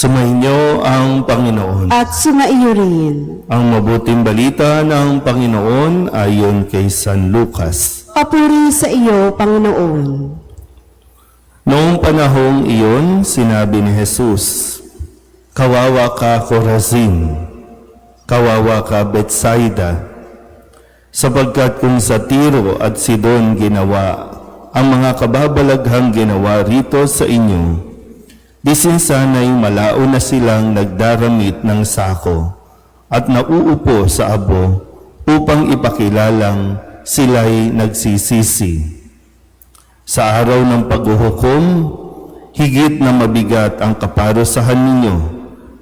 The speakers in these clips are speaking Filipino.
Sumainyo ang Panginoon. At sumaiyo rin. Ang mabuting balita ng Panginoon ayon kay San Lucas. Papuri sa iyo, Panginoon. Noong panahong iyon, sinabi ni Jesus, "Kawawa ka, Corazin! Kawawa ka, Betsaida! Sapagkat kung sa Tiro at Sidon ginawa ang mga kababalaghang ginawa rito sa inyo, di sana'y malao na silang nagdaramit ng sako at nauupo sa abo upang ipakilalang sila'y nagsisisi. Sa araw ng paghuhukom, higit na mabigat ang kaparusahan ninyo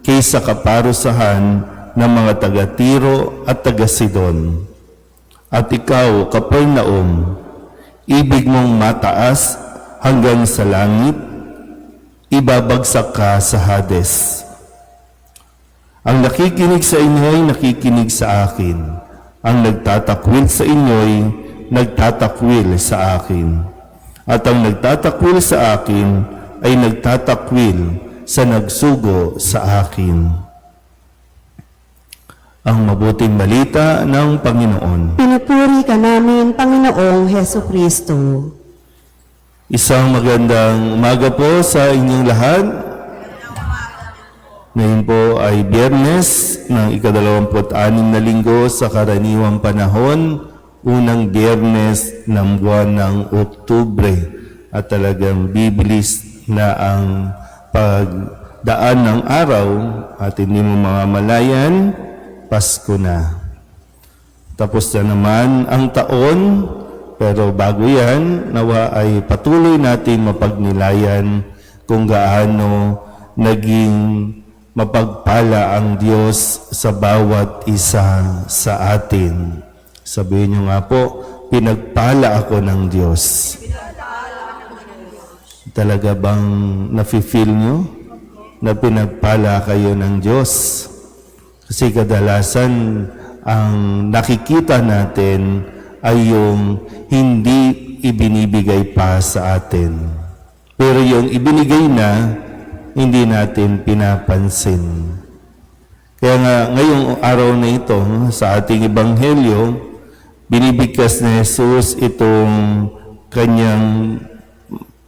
kaysa kaparusahan ng mga taga-Tiro at taga-Sidon. At ikaw, Capernaum, ibig mong mataas hanggang sa langit, ibabagsak ka sa Hades. Ang nakikinig sa inyo'y nakikinig sa akin. Ang nagtatakwil sa inyo'y nagtatakwil sa akin. At ang nagtatakwil sa akin ay nagtatakwil sa nagsugo sa akin." Ang mabuting balita ng Panginoon. Pinupuri ka namin, Panginoong Heso Kristo. Isang magandang umaga po sa inyong lahat. Ngayon po ay Biyernes ng ika-26 na linggo sa karaniwang panahon, unang Biyernes ng buwan ng Oktubre, at talagang bibilis na ang pagdaan ng araw at hindi mo mga malayan, Pasko na. Tapos na naman ang taon. Pero bago yan, nawa ay patuloy natin mapagnilayan kung gaano naging mapagpala ang Diyos sa bawat isa sa atin. Sabihin nyo nga po, pinagpala ako ng Diyos. Talaga bang nafe-feel nyo na pinagpala kayo ng Diyos? Kasi kadalasan ang nakikita natin ay yung hindi ibinibigay pa sa atin. Pero yung ibinigay na, hindi natin pinapansin. Kaya nga, ngayong araw na ito, sa ating Ebanghelyo, binibigkas ni Jesus itong kanyang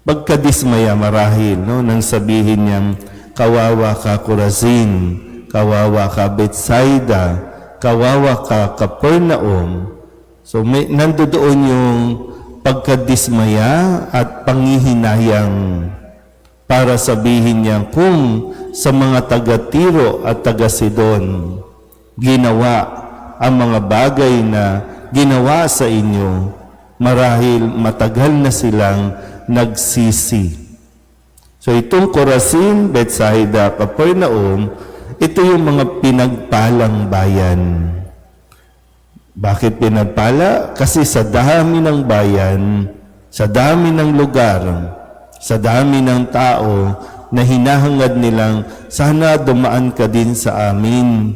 pagkadismaya marahil, no? Nang sabihin niyang, "Kawawa ka, Corazin, kawawa ka, Betsaida, kawawa ka, Capernaum." So nandoon yung pagkadismaya at pangihinayang para sabihin niya kung sa mga taga-Tiro at taga-Sidon ginawa ang mga bagay na ginawa sa inyo, marahil matagal na silang nagsisi. So itong Corazin, Betsaida, Capernaum, ito yung mga pinagpalang bayan. Bakit pinagpala? Kasi sa dami ng bayan, sa dami ng lugar, sa dami ng tao na hinahangad nilang, sana dumaan ka din sa amin.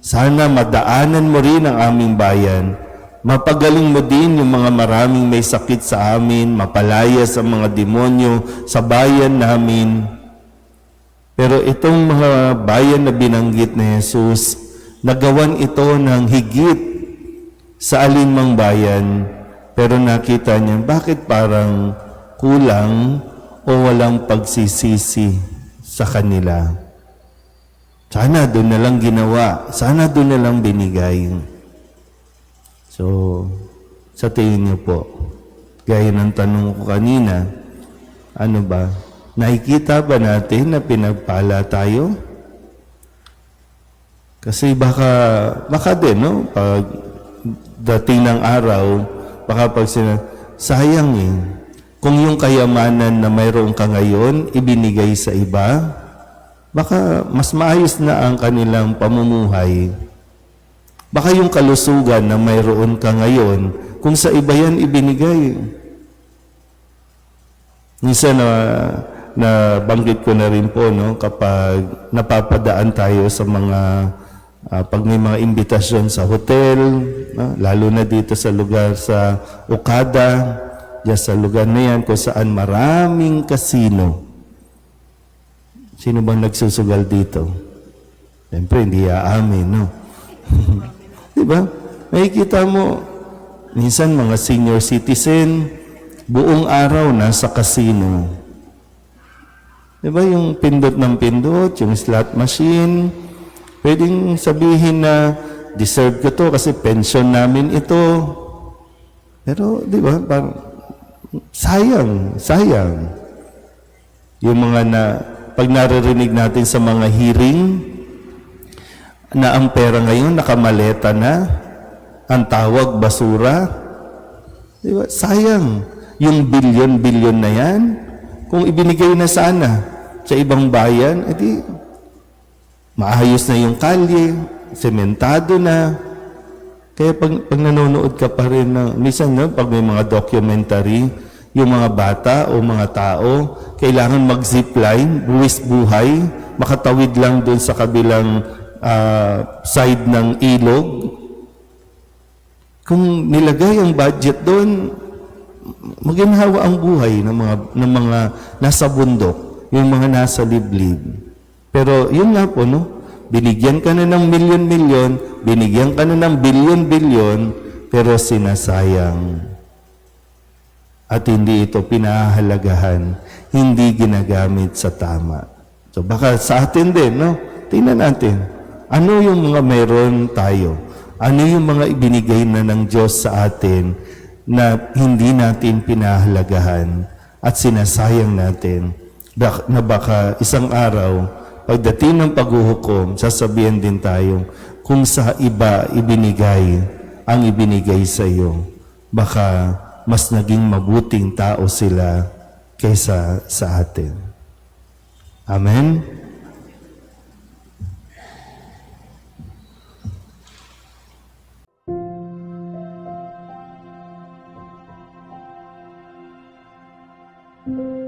Sana madaanan mo rin ang aming bayan. Mapagaling mo din yung mga maraming may sakit sa amin, mapalaya sa mga demonyo sa bayan namin. Pero itong mga bayan na binanggit ni Jesus, nagawan ito ng higit sa alinmang bayan, pero nakita niya, bakit parang kulang o walang pagsisisi sa kanila? Sana doon na lang ginawa, sana doon na lang binigay. So, sa tingin niyo po, gaya ng tanong ko kanina, ano ba? Nakikita ba natin na pinagpala tayo? Kasi baka din, no? Pag dating ng araw, baka pag sayang eh. Kung yung kayamanan na mayroon ka ngayon, ibinigay sa iba, baka mas maayos na ang kanilang pamumuhay. Baka yung kalusugan na mayroon ka ngayon, kung sa iba yan ibinigay. Minsan na banggit ko na rin po, no, kapag napapadaan tayo sa mga pag may mga imbitasyon sa hotel, no, lalo na dito sa lugar sa Okada, diyan sa lugar na yan kung saan maraming kasino. Sino bang nagsusugal dito? Siyempre, hindi aamin, no? Di ba? Makikita mo, minsan mga senior citizen, buong araw nasa casino. Di ba yung pindot ng pindot, yung slot machine, pwedeng sabihin na deserve ko to kasi pension namin ito. Pero, di ba, parang sayang. Yung mga pag naririnig natin sa mga hearing, na ang pera ngayon nakamaleta na, ang tawag basura, di ba? Sayang. Yung bilyon-bilyon na yan, kung ibinigay na sana sa ibang bayan, edi maayos na yung kalye, sementado na. Kaya pag nanonood ka pa rin minsan pag may mga documentary, yung mga bata o mga tao, kailangan mag-zipline, buwis buhay, makatawid lang doon sa kabilang side ng ilog. Kung nilagay ang budget doon, maginhawa ang buhay ng mga nasa bundok, yung mga nasa liblib. Pero yun nga po, no? Binigyan ka na ng milyon-milyon, binigyan ka na ng bilyon-bilyon, pero sinasayang. At hindi ito pinahahalagahan, hindi ginagamit sa tama. So baka sa atin din, no? Tingnan natin, ano yung mga meron tayo? Ano yung mga ibinigay na ng Diyos sa atin na hindi natin pinahalagahan at sinasayang natin na baka isang araw, pagdating ng paghuhukom, sasabihan din tayo kung sa iba ang ibinigay sa iyo, baka mas naging mabuting tao sila kaysa sa atin. Amen? Thank you.